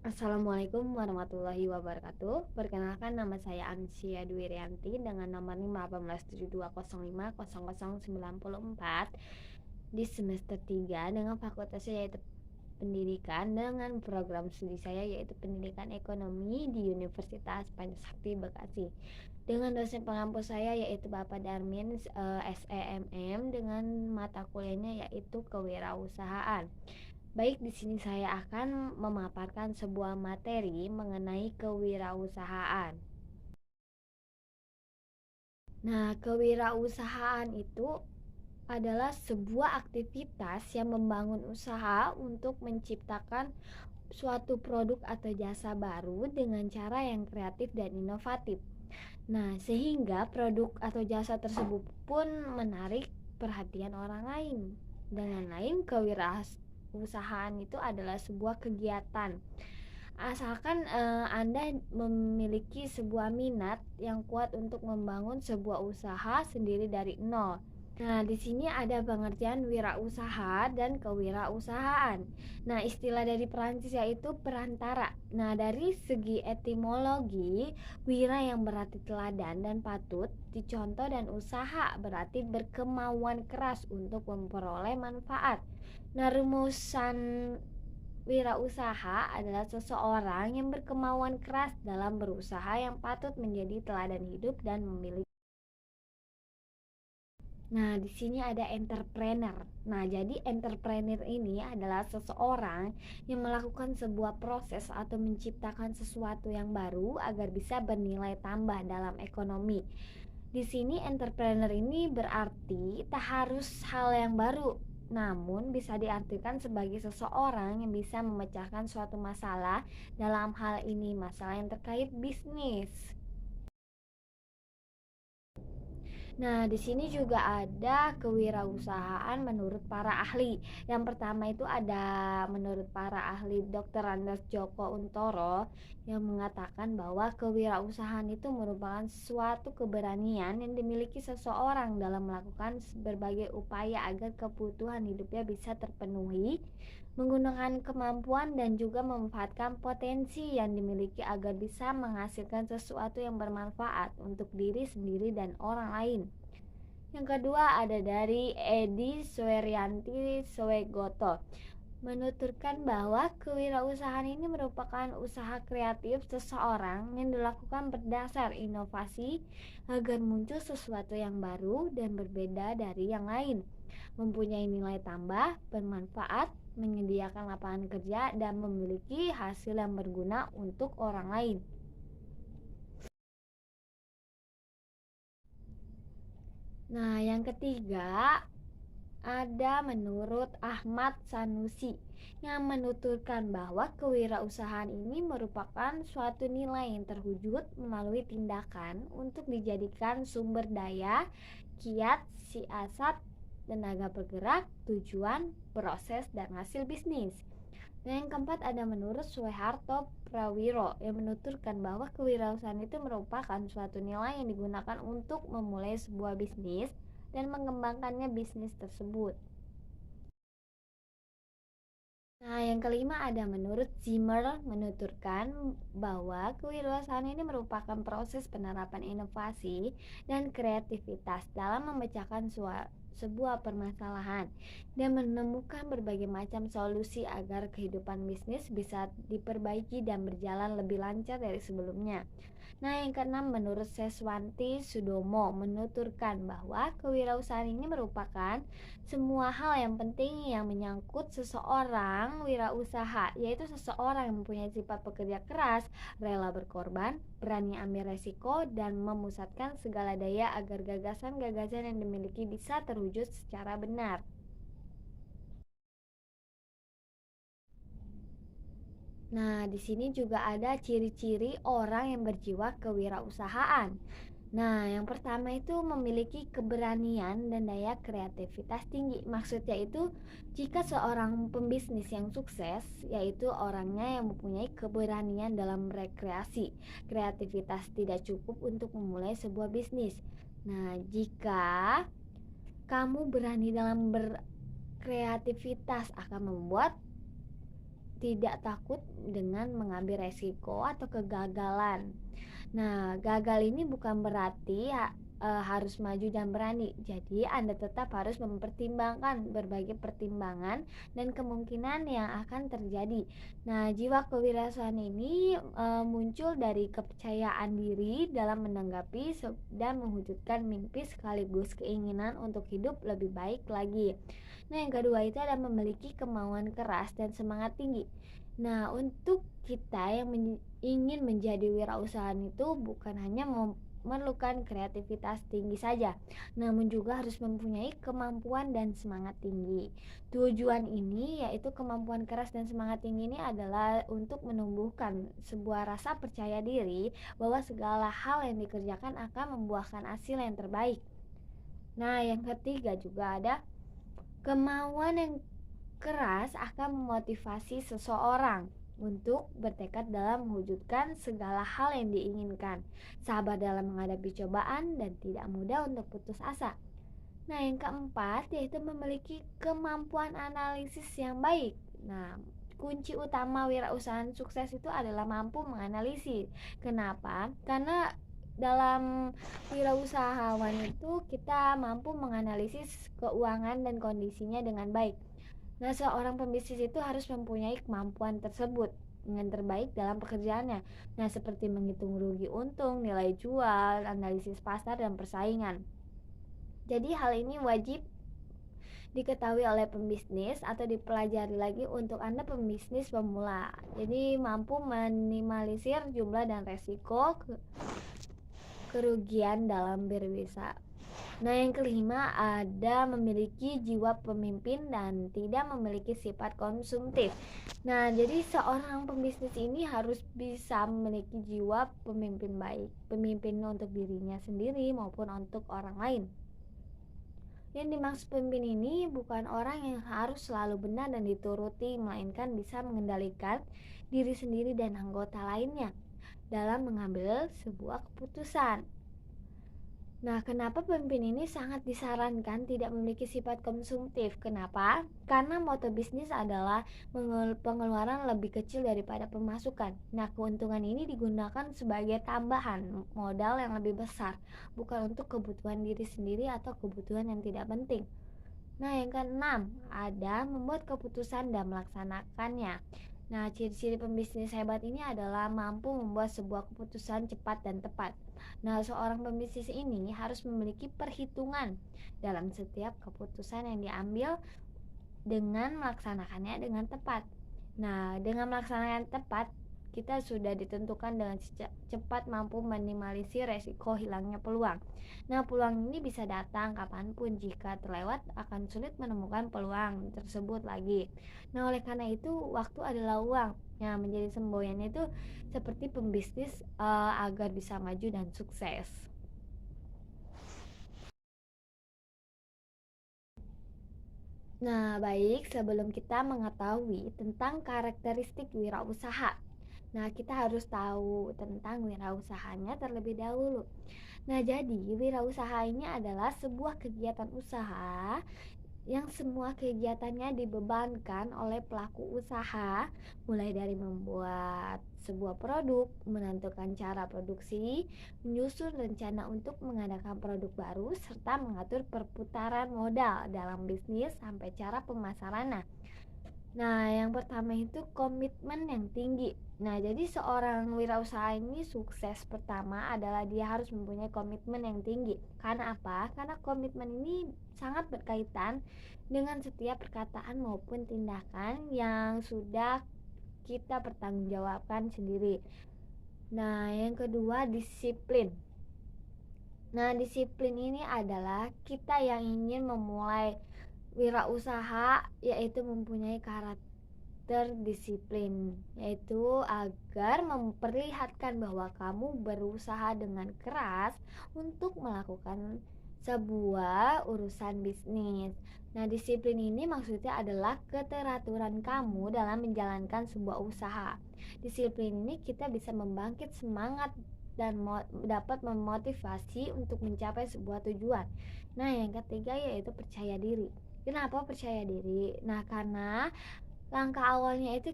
Assalamualaikum warahmatullahi wabarakatuh. Perkenalkan, nama saya Ansia Dwi Rianti dengan nomor 1572050094 di semester 3 dengan fakultas saya yaitu pendidikan, dengan program studi saya yaitu pendidikan ekonomi di Universitas Pancasakti Bekasi, dengan dosen pengampu saya yaitu Bapak Darmin SEMM, dengan mata kuliahnya yaitu kewirausahaan. Baik, di sini saya akan memaparkan sebuah materi mengenai kewirausahaan. Nah, kewirausahaan itu adalah sebuah aktivitas yang membangun usaha untuk menciptakan suatu produk atau jasa baru dengan cara yang kreatif dan inovatif. Nah, sehingga produk atau jasa tersebut pun menarik perhatian orang lain. Dengan lain, kewirausahaan itu adalah sebuah kegiatan. Asalkan Anda memiliki sebuah minat yang kuat untuk membangun sebuah usaha sendiri dari nol. Nah, di sini ada pengertian wirausaha dan kewirausahaan. Nah, istilah dari Perancis yaitu perantara. Nah, dari segi etimologi, wira yang berarti teladan dan patut dicontoh, dan usaha berarti berkemauan keras untuk memperoleh manfaat. Nah, rumusan wirausaha adalah seseorang yang berkemauan keras dalam berusaha, yang patut menjadi teladan hidup dan memiliki. Nah, di sini ada entrepreneur. Nah, jadi entrepreneur ini adalah seseorang yang melakukan sebuah proses atau menciptakan sesuatu yang baru agar bisa bernilai tambah dalam ekonomi. Di sini entrepreneur ini berarti tak harus hal yang baru, namun bisa diartikan sebagai seseorang yang bisa memecahkan suatu masalah. Dalam hal ini masalah yang terkait bisnis. Nah, di sini juga ada kewirausahaan menurut para ahli. Yang pertama itu ada menurut para ahli Dr. Andes Joko Untoro, yang mengatakan bahwa kewirausahaan itu merupakan suatu keberanian yang dimiliki seseorang dalam melakukan berbagai upaya agar kebutuhan hidupnya bisa terpenuhi, menggunakan kemampuan dan juga memanfaatkan potensi yang dimiliki agar bisa menghasilkan sesuatu yang bermanfaat untuk diri sendiri dan orang lain. Yang kedua ada dari Edi Suerianti Soegoto, menuturkan bahwa kewirausahaan ini merupakan usaha kreatif seseorang yang dilakukan berdasar inovasi agar muncul sesuatu yang baru dan berbeda dari yang lain, mempunyai nilai tambah, bermanfaat, menyediakan lapangan kerja, dan memiliki hasil yang berguna untuk orang lain. Nah, yang ketiga ada menurut Ahmad Sanusi, yang menuturkan bahwa kewirausahaan ini merupakan suatu nilai yang terwujud melalui tindakan untuk dijadikan sumber daya, kiat, siasat, tenaga bergerak, tujuan, proses, dan hasil bisnis. Dan yang keempat ada menurut Soeharto Prawiro, yang menuturkan bahwa kewirausahaan itu merupakan suatu nilai yang digunakan untuk memulai sebuah bisnis dan mengembangkannya bisnis tersebut. Nah, yang kelima ada menurut Zimmer, menuturkan bahwa kewirausahaan ini merupakan proses penerapan inovasi dan kreativitas dalam memecahkan sebuah permasalahan dan menemukan berbagai macam solusi agar kehidupan bisnis bisa diperbaiki dan berjalan lebih lancar dari sebelumnya. Nah, yang keenam menurut Seswanti Sudomo, menuturkan bahwa kewirausahaan ini merupakan semua hal yang penting yang menyangkut seseorang wirausaha, yaitu seseorang yang mempunyai sifat pekerja keras, rela berkorban, berani ambil resiko, dan memusatkan segala daya agar gagasan-gagasan yang dimiliki bisa terwujud secara benar. Nah, di sini juga ada ciri-ciri orang yang berjiwa kewirausahaan. Nah, yang pertama itu memiliki keberanian dan daya kreativitas tinggi. Maksudnya itu, jika seorang pembisnis yang sukses, yaitu orangnya yang mempunyai keberanian dalam rekreasi. Kreativitas tidak cukup untuk memulai sebuah bisnis. Nah, jika kamu berani dalam berkreativitas, akan membuat tidak takut dengan mengambil resiko atau kegagalan. Nah, gagal ini bukan berarti harus maju dan berani. Jadi, Anda tetap harus mempertimbangkan berbagai pertimbangan dan kemungkinan yang akan terjadi. Nah, jiwa kewirausahaan ini muncul dari kepercayaan diri dalam menanggapi dan mewujudkan mimpi sekaligus keinginan untuk hidup lebih baik lagi. Nah, yang kedua itu adalah memiliki kemauan keras dan semangat tinggi. Nah, untuk kita yang ingin menjadi wirausahaan itu bukan hanya memerlukan kreativitas tinggi saja, namun juga harus mempunyai kemampuan dan semangat tinggi. Tujuan ini yaitu kemampuan keras dan semangat tinggi ini adalah untuk menumbuhkan sebuah rasa percaya diri bahwa segala hal yang dikerjakan akan membuahkan hasil yang terbaik. Nah, yang ketiga juga ada kemauan yang keras akan memotivasi seseorang untuk bertekad dalam mewujudkan segala hal yang diinginkan, sabar dalam menghadapi cobaan, dan tidak mudah untuk putus asa. Nah, yang keempat yaitu memiliki kemampuan analisis yang baik. Nah, kunci utama wirausahaan sukses itu adalah mampu menganalisis. Kenapa? Karena dalam wirausahawan itu kita mampu menganalisis keuangan dan kondisinya dengan baik. Nah, seorang pembisnis itu harus mempunyai kemampuan tersebut dengan terbaik dalam pekerjaannya. Nah, seperti menghitung rugi untung, nilai jual, analisis pasar, dan persaingan. Jadi, hal ini wajib diketahui oleh pembisnis atau dipelajari lagi untuk Anda pembisnis pemula. Jadi, mampu minimalisir jumlah dan resiko kerugian dalam berwisata. Nah, yang kelima ada memiliki jiwa pemimpin dan tidak memiliki sifat konsumtif. Nah, jadi seorang pembisnis ini harus bisa memiliki jiwa pemimpin baik, pemimpin untuk dirinya sendiri maupun untuk orang lain. Yang dimaksud pemimpin ini bukan orang yang harus selalu benar dan dituruti, melainkan bisa mengendalikan diri sendiri dan anggota lainnya dalam mengambil sebuah keputusan. Nah, kenapa pemimpin ini sangat disarankan tidak memiliki sifat konsumtif? Kenapa? Karena moto bisnis adalah pengeluaran lebih kecil daripada pemasukan. Nah, keuntungan ini digunakan sebagai tambahan modal yang lebih besar, bukan untuk kebutuhan diri sendiri atau kebutuhan yang tidak penting. Nah, yang keenam, ada membuat keputusan dan melaksanakannya. Nah, ciri-ciri pembisnis hebat ini adalah mampu membuat sebuah keputusan cepat dan tepat. Nah, seorang pembisnis ini harus memiliki perhitungan dalam setiap keputusan yang diambil dengan melaksanakannya dengan tepat. Nah, dengan melaksanakan tepat, kita sudah ditentukan dengan cepat mampu minimalisir resiko hilangnya peluang. Nah, peluang ini bisa datang kapanpun. Jika terlewat, akan sulit menemukan peluang tersebut lagi. Nah, oleh karena itu, waktu adalah uang. Nah, menjadi semboyannya itu seperti pembisnis agar bisa maju dan sukses. Nah, baik, sebelum kita mengetahui tentang karakteristik wirausaha, nah kita harus tahu tentang wirausahanya terlebih dahulu. Nah, jadi wirausaha ini adalah sebuah kegiatan usaha yang semua kegiatannya dibebankan oleh pelaku usaha, mulai dari membuat sebuah produk, menentukan cara produksi, menyusun rencana untuk mengadakan produk baru, serta mengatur perputaran modal dalam bisnis sampai cara pemasaran. Nah, yang pertama itu komitmen yang tinggi. Nah, jadi seorang wirausaha ini sukses pertama adalah dia harus mempunyai komitmen yang tinggi. Karena apa? Karena komitmen ini sangat berkaitan dengan setiap perkataan maupun tindakan yang sudah kita pertanggungjawabkan sendiri. Nah, yang kedua disiplin. Nah, disiplin ini adalah kita yang ingin memulai wirausaha yaitu mempunyai karakter disiplin, yaitu agar memperlihatkan bahwa kamu berusaha dengan keras untuk melakukan sebuah urusan bisnis. Nah, disiplin ini maksudnya adalah keteraturan kamu dalam menjalankan sebuah usaha. Disiplin ini kita bisa membangkit semangat dan dapat memotivasi untuk mencapai sebuah tujuan. Nah, yang ketiga yaitu percaya diri. Kenapa percaya diri? Nah, karena langkah awalnya itu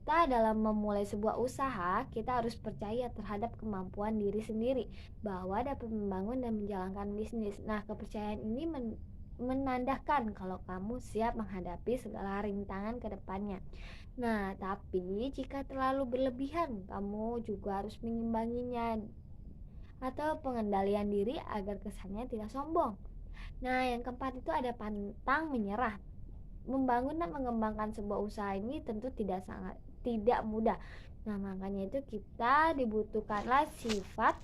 kita dalam memulai sebuah usaha, kita harus percaya terhadap kemampuan diri sendiri bahwa dapat membangun dan menjalankan bisnis. Nah, kepercayaan ini menandakan kalau kamu siap menghadapi segala rintangan ke depannya. Nah, tapi jika terlalu berlebihan, kamu juga harus mengimbanginya atau pengendalian diri agar kesannya tidak sombong. Nah, yang keempat itu ada pantang menyerah. Membangun dan mengembangkan sebuah usaha ini tentu tidak mudah. Nah, makanya itu kita dibutuhkanlah sifat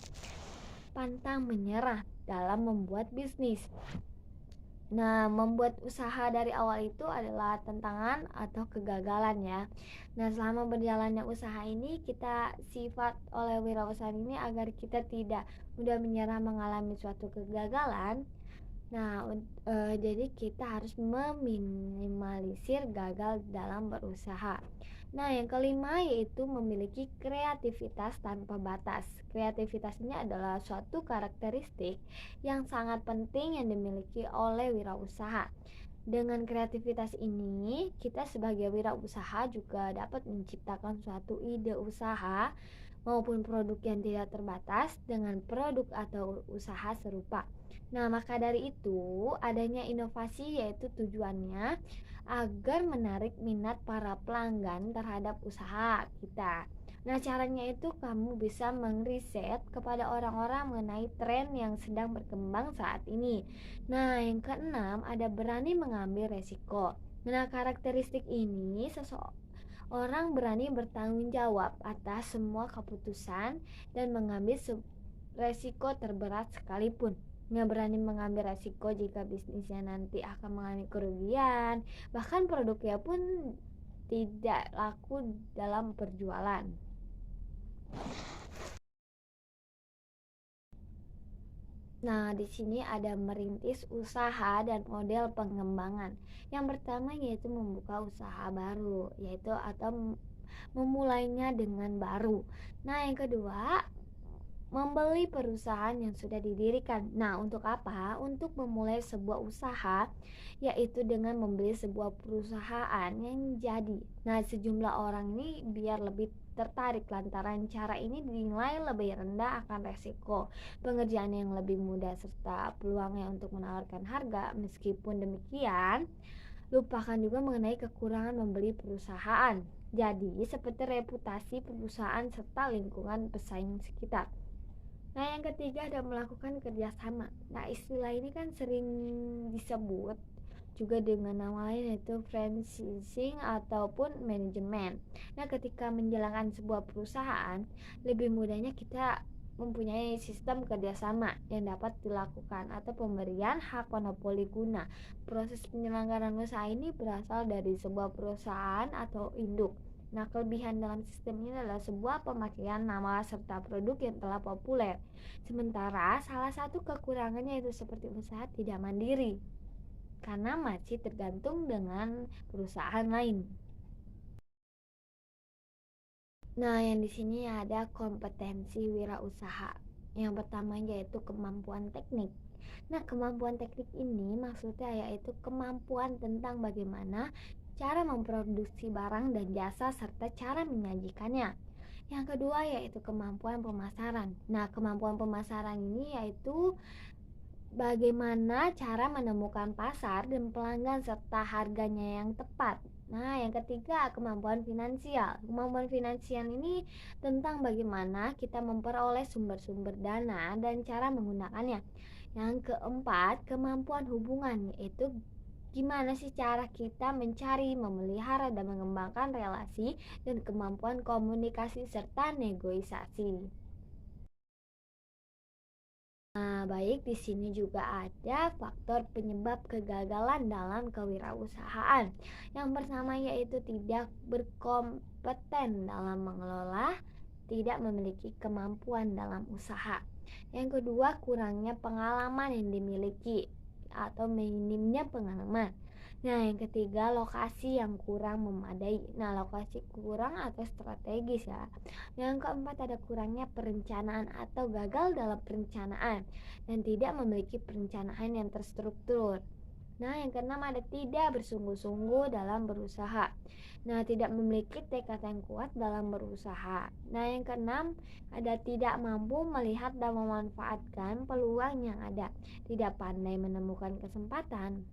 pantang menyerah dalam membuat bisnis. Nah, membuat usaha dari awal itu adalah tantangan atau kegagalan ya. Nah, selama berjalannya usaha ini kita sifat oleh wirausaha ini agar kita tidak mudah menyerah mengalami suatu kegagalan. Nah, jadi kita harus meminimalisir gagal dalam berusaha. Nah, yang kelima yaitu memiliki kreativitas tanpa batas. Kreativitas ini adalah suatu karakteristik yang sangat penting yang dimiliki oleh wirausaha. Dengan kreativitas ini, kita sebagai wirausaha juga dapat menciptakan suatu ide usaha maupun produk yang tidak terbatas dengan produk atau usaha serupa. Nah, maka dari itu, adanya inovasi yaitu tujuannya agar menarik minat para pelanggan terhadap usaha kita. Nah, caranya itu kamu bisa mengriset kepada orang-orang mengenai tren yang sedang berkembang saat ini. Nah, yang keenam ada berani mengambil resiko. Nah, karakteristik ini seseorang berani bertanggung jawab atas semua keputusan dan mengambil resiko terberat sekalipun. Nggak berani mengambil resiko jika bisnisnya nanti akan mengalami kerugian, bahkan produknya pun tidak laku dalam perjualan. Nah, di sini ada merintis usaha dan model pengembangan. Yang pertama yaitu membuka usaha baru, yaitu atau memulainya dengan baru. Nah, yang kedua membeli perusahaan yang sudah didirikan. Nah, untuk apa? Untuk memulai sebuah usaha, yaitu dengan membeli sebuah perusahaan yang jadi. Nah, sejumlah orang ini biar lebih tertarik lantaran cara ini dinilai lebih rendah akan resiko, pengerjaan yang lebih mudah serta peluangnya untuk menawarkan harga. Meskipun demikian, lupakan juga mengenai kekurangan membeli perusahaan. Jadi, seperti reputasi perusahaan serta lingkungan pesaing sekitar. Nah, yang ketiga ada melakukan kerjasama. Nah, istilah ini kan sering disebut juga dengan nama lain yaitu franchising ataupun manajemen. Nah, ketika menjalankan sebuah perusahaan, lebih mudahnya kita mempunyai sistem kerjasama yang dapat dilakukan atau pemberian hak monopoli guna. Proses penyelenggaraan usaha ini berasal dari sebuah perusahaan atau induk. Nah, kelebihan dalam sistem ini adalah sebuah pemakaian nama serta produk yang telah populer. Sementara salah satu kekurangannya itu seperti usaha tidak mandiri karena masih tergantung dengan perusahaan lain. Nah, yang di sini ada kompetensi wirausaha. Yang pertama yaitu kemampuan teknik. Nah, kemampuan teknik ini maksudnya yaitu kemampuan tentang bagaimana cara memproduksi barang dan jasa serta cara menyajikannya. Yang kedua yaitu kemampuan pemasaran. Nah, kemampuan pemasaran ini yaitu bagaimana cara menemukan pasar dan pelanggan serta harganya yang tepat. Nah, yang ketiga kemampuan finansial. Kemampuan finansial ini tentang bagaimana kita memperoleh sumber-sumber dana dan cara menggunakannya. Yang keempat, kemampuan hubungan, yaitu gimana sih cara kita mencari, memelihara, dan mengembangkan relasi dan kemampuan komunikasi serta negosiasi. Nah, baik di sini juga ada faktor penyebab kegagalan dalam kewirausahaan. Yang pertama yaitu tidak berkompeten dalam mengelola, tidak memiliki kemampuan dalam usaha. Yang kedua, kurangnya pengalaman yang dimiliki atau minimnya pengalaman. Nah, yang ketiga, lokasi yang kurang memadai. Nah, lokasi kurang atau strategis ya. Yang keempat, ada kurangnya perencanaan atau gagal dalam perencanaan dan tidak memiliki perencanaan yang terstruktur. Nah, yang keenam ada tidak bersungguh-sungguh dalam berusaha. Nah, tidak memiliki tekad yang kuat dalam berusaha. Nah, yang keenam ada tidak mampu melihat dan memanfaatkan peluang yang ada, tidak pandai menemukan kesempatan.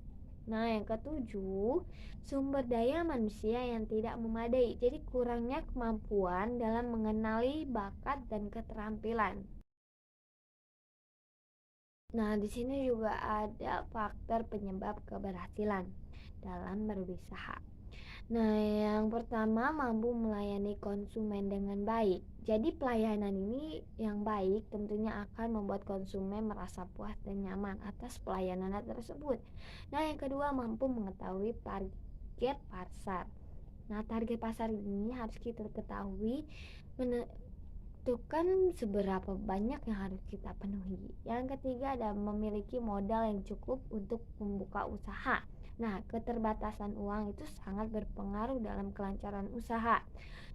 Nah, yang ketujuh, sumber daya manusia yang tidak memadai. Jadi kurangnya kemampuan dalam mengenali bakat dan keterampilan. Nah, di sini juga ada faktor penyebab keberhasilan dalam berusaha. Nah, yang pertama mampu melayani konsumen dengan baik. Jadi pelayanan ini yang baik tentunya akan membuat konsumen merasa puas dan nyaman atas pelayanan tersebut. Nah, yang kedua mampu mengetahui target pasar. Nah, target pasar ini harus kita ketahui menentukan seberapa banyak yang harus kita penuhi. Yang ketiga ada memiliki modal yang cukup untuk membuka usaha. Nah, keterbatasan uang itu sangat berpengaruh dalam kelancaran usaha.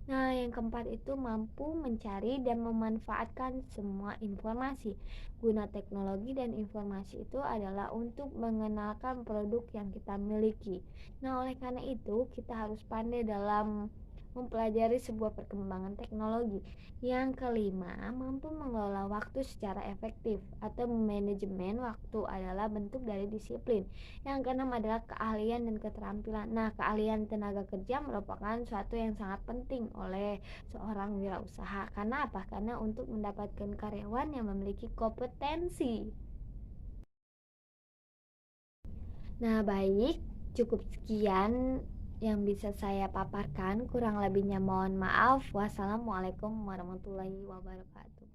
Nah, yang keempat itu mampu mencari dan memanfaatkan semua informasi. Guna teknologi dan informasi itu adalah untuk mengenalkan produk yang kita miliki. Nah, oleh karena itu, kita harus pandai dalam mempelajari sebuah perkembangan teknologi. Yang kelima, mampu mengelola waktu secara efektif atau manajemen waktu adalah bentuk dari disiplin. Yang keenam adalah keahlian dan keterampilan. Nah, keahlian tenaga kerja merupakan suatu yang sangat penting oleh seorang wirausaha. Karena apa? Karena untuk mendapatkan karyawan yang memiliki kompetensi. Nah, baik, cukup sekian yang bisa saya paparkan. Kurang lebihnya mohon maaf. Wassalamualaikum warahmatullahi wabarakatuh.